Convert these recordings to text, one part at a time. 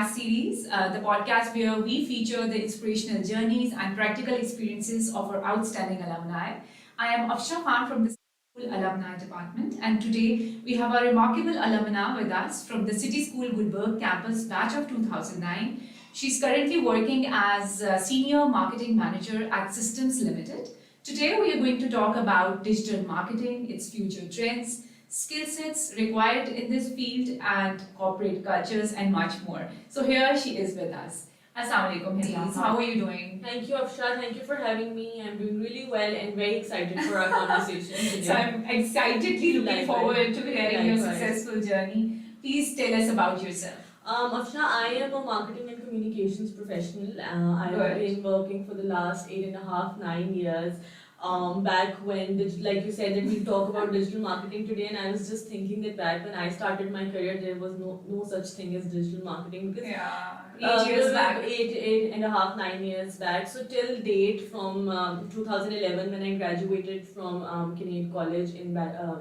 podcast series, the podcast where we feature the inspirational journeys and practical experiences of our outstanding alumni. I am Afsha Khan from the School Alumni Department, and today we have a remarkable alumna with us from the City School Gulberg campus batch of 2009. She's currently working as a Senior Marketing Manager at Systems Limited. Today we are going to talk about digital marketing, its future trends, skill sets required in this field, and corporate cultures, and much more. So here she is with us. Assalamualaikum, Hijab. How are you doing? Thank you, Afsha. Thank you for having me. I'm doing really well and very excited for our conversation today. So I'm excitedly looking Likewise. forward to hearing your Likewise. successful journey. Please tell us about yourself. Afsha, I am a marketing and communications professional. I've Good. been working for the last 8.5, 9 years. Back when, like you said, that we talk about digital marketing today, and I was just thinking that back when I started my career, there was no such thing as digital marketing because Yeah, 8 years back. 8.5, 9 years back. So till date, from 2011 when I graduated from Kinnaird College in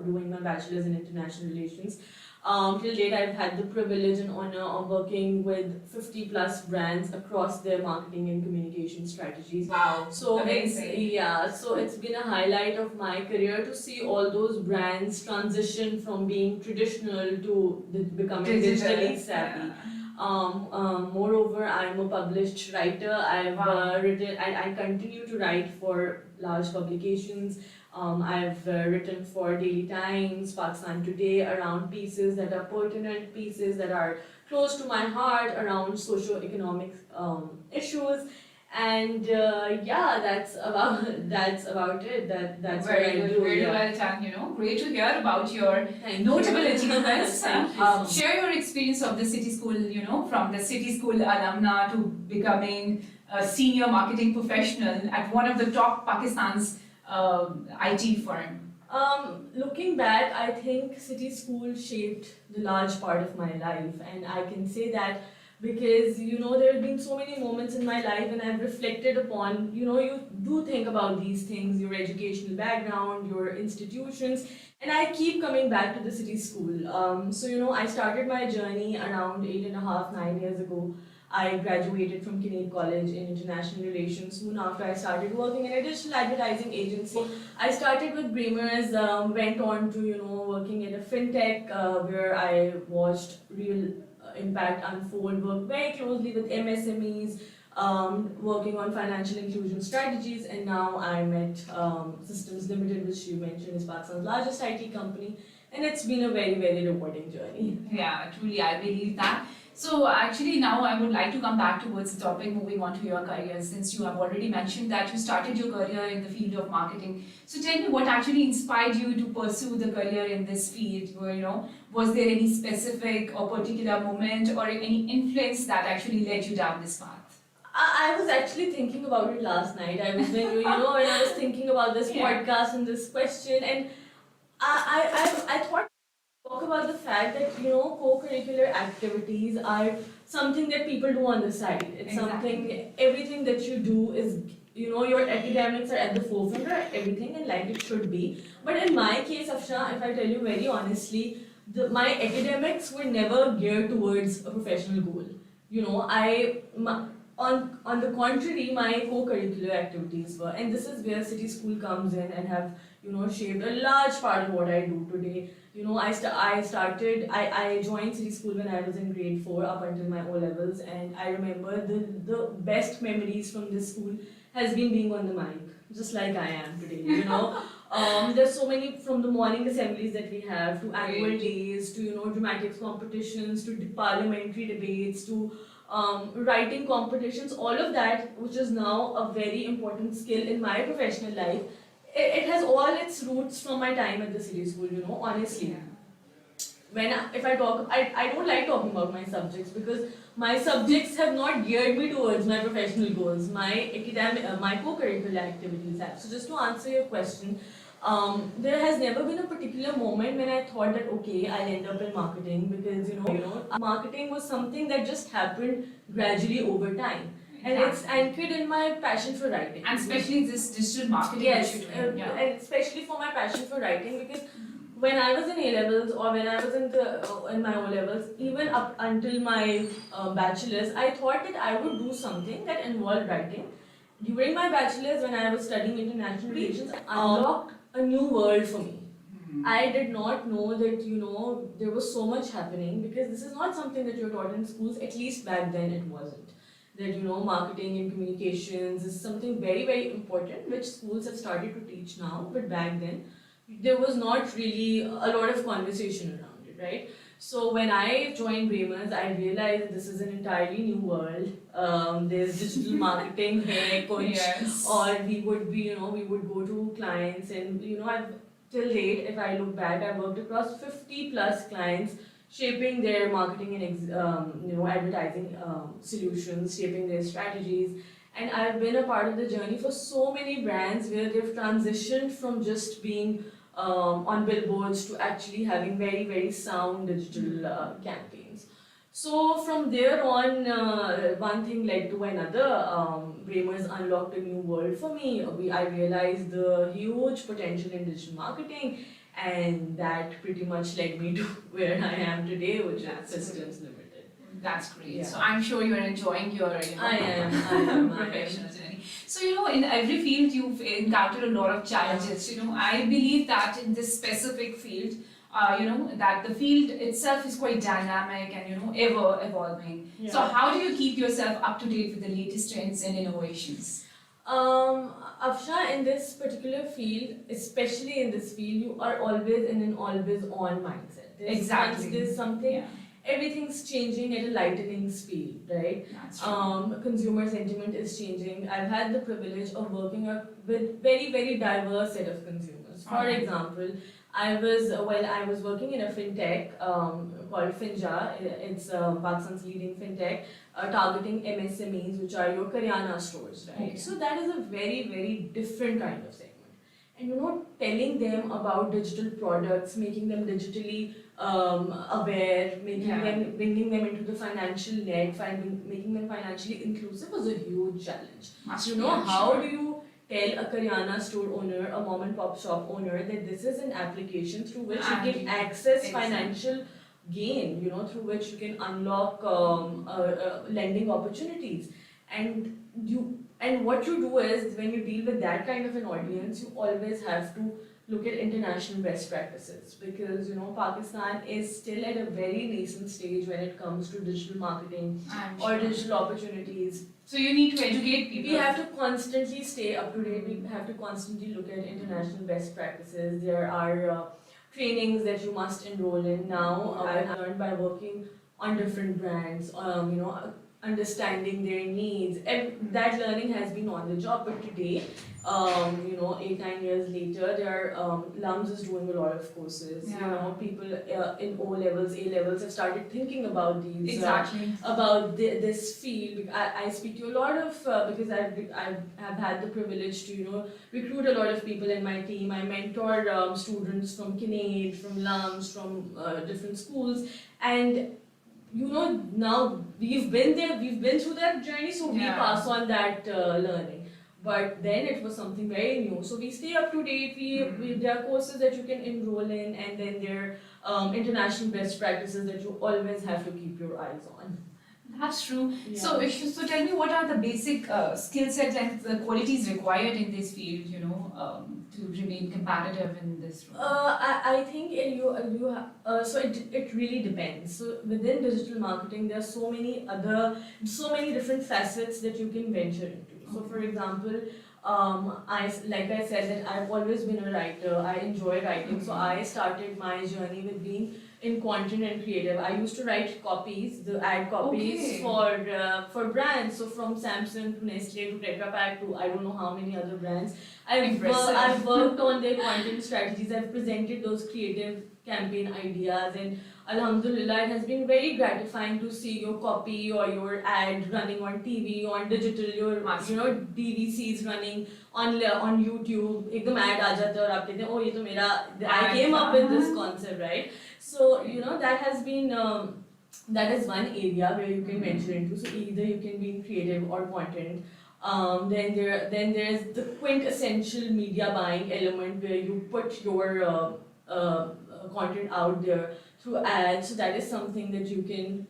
doing my bachelor's in international relations. Till date, I've had the privilege and honor of working with 50 plus brands across their marketing and communication strategies. Wow, So amazing. so it's been a highlight of my career to see all those brands transition from being traditional to becoming digitally savvy. Moreover, I'm a published writer. I've Wow. written, I continue to write for large publications. I've written for Daily Times, Pakistan Today, around pieces that are pertinent, pieces that are close to my heart around socio-economic issues. And yeah, that's about it. That's what I Very do. good, very Yeah. well done. Great to hear about your Thank notable you. achievements. Thank you so much. Share your experience of the city school, from the city school alumna to becoming a senior marketing professional at one of the top Pakistan's IT firm. Looking back, I think city school shaped the large part of my life, and I can say that because there have been so many moments in my life and I've reflected upon, you do think about these things, your educational background, your institutions, and I keep coming back to the city school. So I started my journey around 8.5, 9 years ago. I graduated from Kinnaird College in International Relations. Soon after, I started working in a digital advertising agency. I started with Bremer's, went on to working in a fintech where I watched real impact unfold. Worked very closely with MSMEs, working on financial inclusion strategies, and now I'm at Systems Limited, which you mentioned is Pakistan's largest IT company, and it's been a very, very rewarding journey. Yeah, truly, I believe that. So actually now I would like to come back towards the topic, moving on to your career, since you have already mentioned that you started your career in the field of marketing. So tell me what actually inspired you to pursue the career in this field? Was there any specific or particular moment or any influence that actually led you down this path? I was actually thinking about it last night. I was when I was thinking about this podcast and this question, and I thought talk about the fact that co-curricular activities are something that people do on the side. It's something, everything that you do is your academics are at the forefront of everything, and like it should be. But in my case, Afsha, if I tell you very honestly, my academics were never geared towards a professional goal. On the contrary, my co-curricular activities were, and this is where city school comes in and have shaped a large part of what I do today. I joined city school when I was in grade 4 up until my O levels, and I remember the best memories from this school has been being on the mic, just like I am today. There's so many, from the morning assemblies that we have to annual days to dramatics competitions to parliamentary debates to writing competitions, all of that, which is now a very important skill in my professional life. It has all its roots from my time at the city school, honestly. If I talk, I don't like talking about my subjects because my subjects have not geared me towards my professional goals. My my co-curricular activities have. So just to answer your question, there has never been a particular moment when I thought that okay, I'll end up in marketing because marketing was something that just happened gradually over time. And it's anchored in my passion for writing. And especially this digital marketing Yes, issue. and especially for my passion for writing because when I was in A levels or when I was in my O levels, even up until my bachelor's, I thought that I would do something that involved writing. During my bachelor's, when I was studying international relations, unlocked a new world for me. I did not know that, there was so much happening, because this is not something that you're taught in schools, at least back then it wasn't. That, marketing and communications is something very, very important, which schools have started to teach now, but back then there was not really a lot of conversation around it, right? So when I joined Bremers, I realized this is an entirely new world. There's digital marketing here, coach, Yes. or we would be, we would go to clients, and I've till date, if I look back, I've worked across 50 plus clients, shaping their marketing and advertising solutions, shaping their strategies. And I've been a part of the journey for so many brands where they've transitioned from just being on billboards to actually having very, very sound digital campaigns. So from there on, one thing led to another. Bremers unlocked a new world for me. I realized the huge potential in digital marketing, and that pretty much led me to where I am today, which is Systems Limited. That's great. Yeah. So I'm sure you're enjoying your, I am. professional journey. So in every field you've encountered a lot of challenges. I believe that in this specific field, that the field itself is quite dynamic and ever evolving. Yeah. So how do you keep yourself up to date with the latest trends and innovations? Afsha, in this particular field, especially in this field, you are always in an always-on mindset. Exactly. There's something. Yeah. Everything's changing at a lightning speed, right? That's true. Consumer sentiment is changing. I've had the privilege of working with very, very diverse set of consumers. For example, I was working in a fintech called Finja. It's Pakistan's leading fintech, targeting MSMEs, which are your Karyana stores, right? Okay. So that is a very, very different kind of segment. And telling them about digital products, making them digitally aware, bringing them into the financial net, making them financially inclusive was a huge challenge. How do you tell a Karyana store owner, a mom and pop shop owner, that this is an application through which you can access financial gain, through which you can unlock lending opportunities, and what you do is, when you deal with that kind of an audience, you always have to look at international best practices, because Pakistan is still at a very nascent stage when it comes to digital marketing or digital opportunities. So you need to educate people. We have to constantly stay up to date. We have to constantly look at international best practices. There are trainings that you must enroll in now. I've learned by working on different brands. Understanding their needs, and that learning has been on the job. But today, 8-9 years later, there are LUMS is doing a lot of courses. People in O levels, A levels have started thinking about these about this field. I speak to a lot of because I have had the privilege to recruit a lot of people in my team. I mentor students from Kinnaid, from LUMS, from different schools, and now we've been there, we've been through that journey, so we pass on that learning. But then it was something very new, so we stay up to date. There are courses that you can enroll in, and then there are international best practices that you always have to keep your eyes on. That's true. Yeah. So tell me, what are the basic skill sets and the qualities required in this field, to remain competitive in this role? I think it really depends. So within digital marketing, there are so many different facets that you can venture into. So for example, like I said, that I've always been a writer. I enjoy writing, so I started my journey with being in content and creative. I used to write copies, the ad copies for brands. So from Samsung to Nestle to Tetra Pak to I don't know how many other brands. I've worked on their content strategies. I've presented those creative campaign ideas, and Alhamdulillah, it has been very gratifying to see your copy or your ad running on TV, on digital, your DVCs running on YouTube. Ekdam ad aa jata hai aur aap kehte hain, oh ye to I came up with this concept, right? So that has been that is one area where you can venture into. So either you can be in creative or content. Then there's the quintessential media buying element, where you put your content out there through ads. So that is something that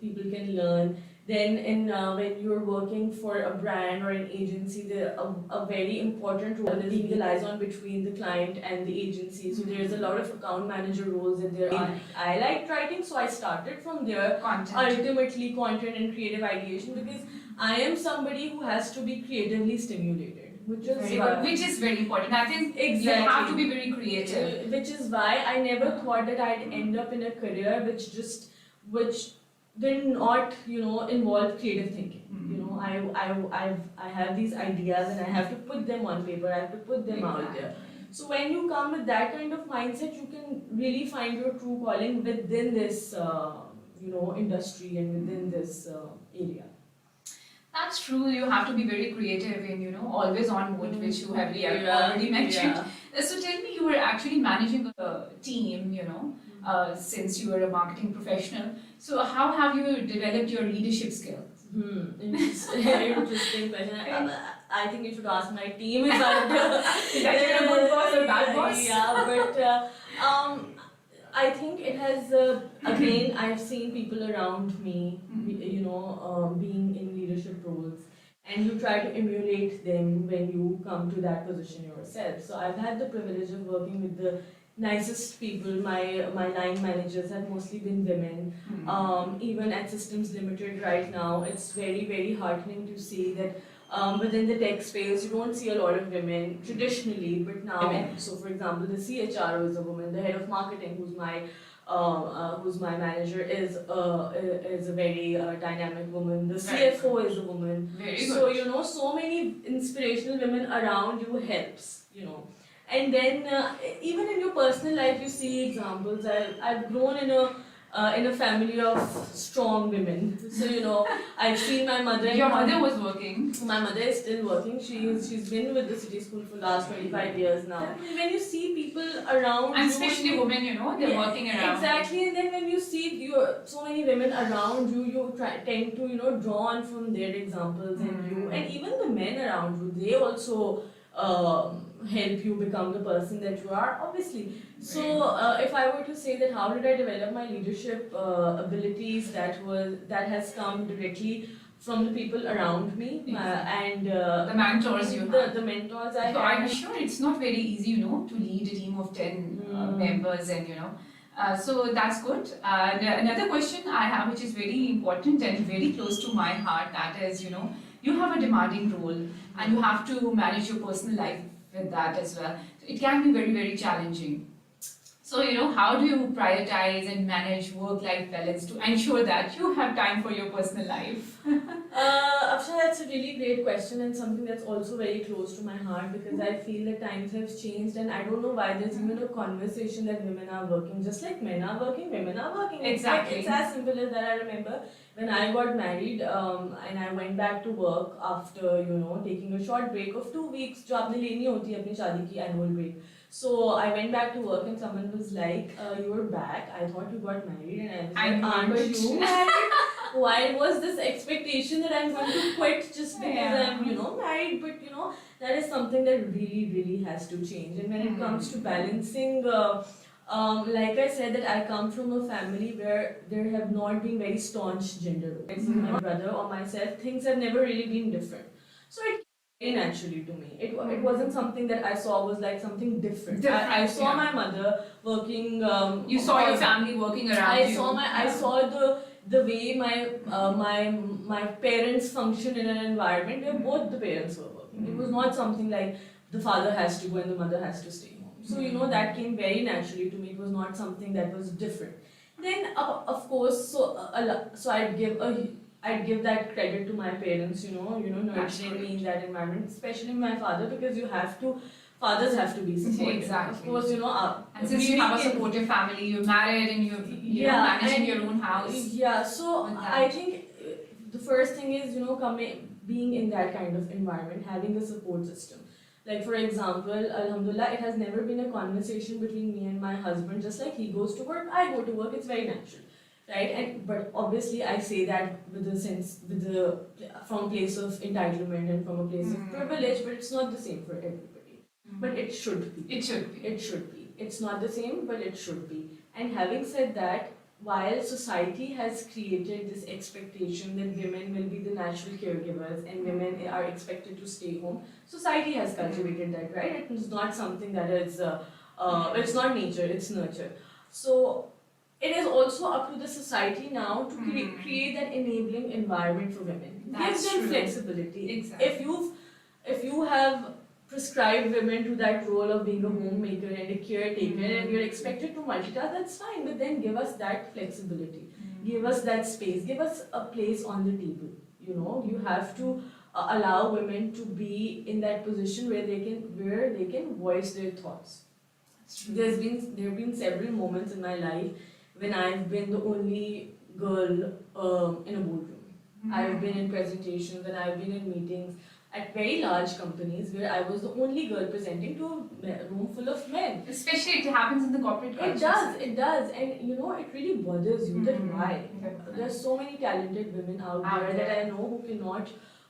people can learn. Then when you're working for a brand or an agency, a very important role is being the liaison between the client and the agency. So there's a lot of account manager roles that there are. I liked writing, so I started from there. Content. Ultimately, content and creative ideation, because I am somebody who has to be creatively stimulated, which Which is very important. I think Exactly. you have to be very creative. Which is why I never thought that I'd end up in a career which did not, involve creative thinking. I have these ideas and I have to put them on paper. I have to put them out there. So when you come with that kind of mindset, you can really find your true calling within this, industry and within this area. That's true. You have to be very creative and always on mode, which you have already mentioned. So tell me, you were actually managing a team, since you were a marketing professional. So how have you developed your leadership skills? Very interesting question. I think you should ask my team if I'm Is that you're a good boss or bad boss? Yeah, but I think it has, again, I've seen people around me, being in leadership roles, and you try to emulate them when you come to that position yourself. So I've had the privilege of working with the nicest people. My line managers have mostly been women. Even at Systems Limited right now, it's very, very heartening to see that within the tech space, you don't see a lot of women traditionally, but now, so for example, the CHRO is a woman, the head of marketing, who's my manager, is a very dynamic woman. The CFO is a woman. Very good. So so many inspirational women around you helps. And then even in your personal life, you see examples. I've grown in a family of strong women. So I've seen my mother. Your mother was working. My mother is still working. She's been with the city school for the last 25 years now. When you see people around, and especially women, they're working around. Exactly, and then when you see so many women around you, you tend to draw on from their examples, and even the men around you, they also help you become the person that you are, obviously. So if I were to say that how did I develop my leadership abilities, that has come directly from the people around me, and the mentors you have. The mentors I have. So I'm sure it's not very easy, to lead a team of 10 members, and so that's good. Another question I have, which is very important and very close to my heart, that is, you have a demanding role and you have to manage your personal life with that as well. So it can be very, very challenging. So, how do you prioritize and manage work-life balance to ensure that you have time for your personal life? After that's a really great question, and something that's also very close to my heart, because I feel that times have changed, and I don't know why there's even a conversation that women are working. Just like men are working, women are working. Exactly. It's as simple as that. I remember when I got married, and I went back to work after taking a short break of 2 weeks, जो आपने लेनी होती है अपनी शादी की annual break. So I went back to work and someone was like, "You're back. I thought you got married." And I was like, "Aren't you married? Why was this expectation that I'm going to quit just because I'm married?" But that is something that really, really has to change. And when it comes to balancing, like I said, that I come from a family where there have not been very staunch gender roles. My brother or myself, things have never really been different. So it came naturally to me. It wasn't something that I saw was like something different. I saw my mother working. You saw your family working around you. I saw the way my parents function in an environment where both the parents were working. It was not something like the father has to go and the mother has to stay home. So that came very naturally to me. It was not something that was different. Then of course, so I'd give that credit to my parents, nurturing me in that environment, especially my father, because fathers have to be supportive. Exactly. Of course, and since you have a supportive family, you're married and you're managing your own house. Yeah, so I think the first thing is, being in that kind of environment, having a support system. Like for example, Alhamdulillah, it has never been a conversation between me and my husband, just like he goes to work, I go to work, it's very natural. Right, but obviously I say that from a place of entitlement and from a place of privilege, but it's not the same for everybody. But it should be. It should be. It should be. It's not the same, but it should be. And having said that, while society has created this expectation that women will be the natural caregivers and women are expected to stay home, society has cultivated that, right? It is not something that is, it's not nature, it's nurture. So it is also up to the society now to create that enabling environment for women. That's Give them true. flexibility. Exactly. If you have prescribed women to that role of being a homemaker and a caretaker, and you're expected to multitask, that's fine. But then give us that flexibility. Give us that space. Give us a place on the table. You know, you have to allow women to be in that position where they can voice their thoughts. There have been several moments in my life when I've been the only girl in a boardroom. I've been in presentations and I've been in meetings at very large companies where I was the only girl presenting to a room full of men. Especially it happens in the corporate culture. It does, and you know, it really bothers you that why. There's so many talented women out there that I know who cannot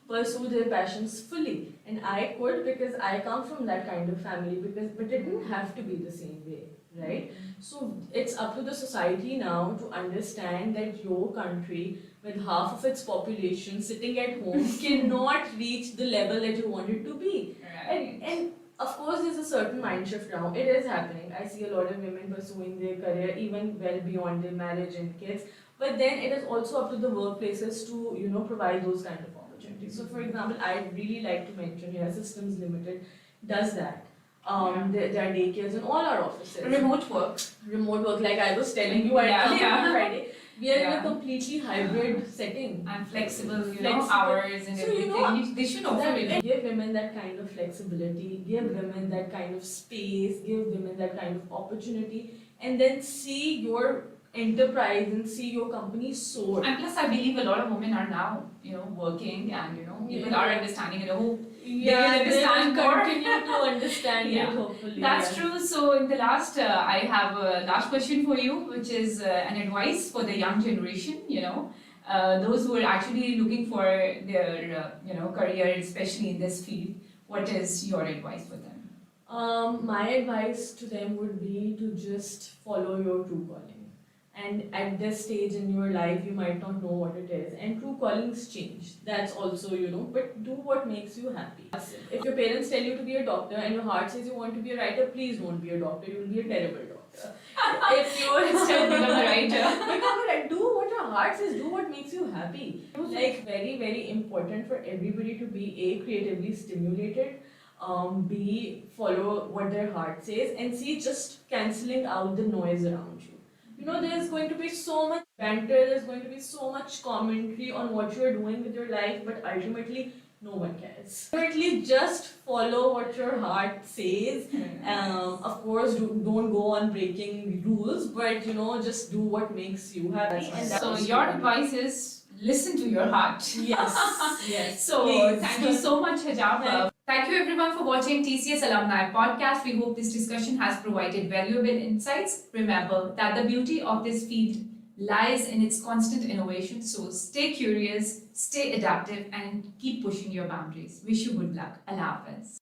pursue their passions fully, and I could because I come from that kind of family. But it didn't have to be the same way, right? So it's up to the society now to understand that your country, with half of its population sitting at home, cannot reach the level that you want it to be. Right. And of course, there's a certain mind shift now. It is happening. I see a lot of women pursuing their career even well beyond their marriage and kids. But then it is also up to the workplaces to, you know, provide those kind of opportunities. So, for example, I'd really like to mention here, Systems Limited does that. There are daycares in all our offices. Remote work. Remote work, like I was telling you, I come on Friday. We are in a completely hybrid setting. And flexible, Flexible. hours and So, everything. you know, They should offer it. Give women that kind of flexibility, give women that kind of space, give women that kind of opportunity, and then see your enterprise and see your company soar. And plus, I believe a lot of women are now, working and, people are understanding it. I hope they will understand more. Continue to understand Yeah. it, hopefully. That's true. So, in the last, I have a last question for you, which is an advice for the young generation, those who are actually looking for their, career, especially in this field. What is your advice for them? My advice to them would be to just follow your true calling. And at this stage in your life, you might not know what it is. And true callings change. That's also, but do what makes you happy. If your parents tell you to be a doctor and your heart says you want to be a writer, please don't be a doctor. You will be a terrible doctor. If you Still become a writer. Do what your heart says, do what makes you happy. Like, very, very important for everybody to be A, creatively stimulated, B, follow what their heart says, and C, just cancelling out the noise around you. There's going to be so much banter, there's going to be so much commentary on what you're doing with your life, but ultimately, no one cares. Ultimately, just follow what your heart says. Of course, don't go on breaking rules, but just do what makes you happy. And So, your advice is listen to your heart. Yes, yes. So, please. thank you so much, Hijab. Thank you everyone for watching TCS Alumni Podcast. We hope this discussion has provided valuable insights. Remember that the beauty of this field lies in its constant innovation. So stay curious, stay adaptive, and keep pushing your boundaries. Wish you good luck. Allah Hafiz.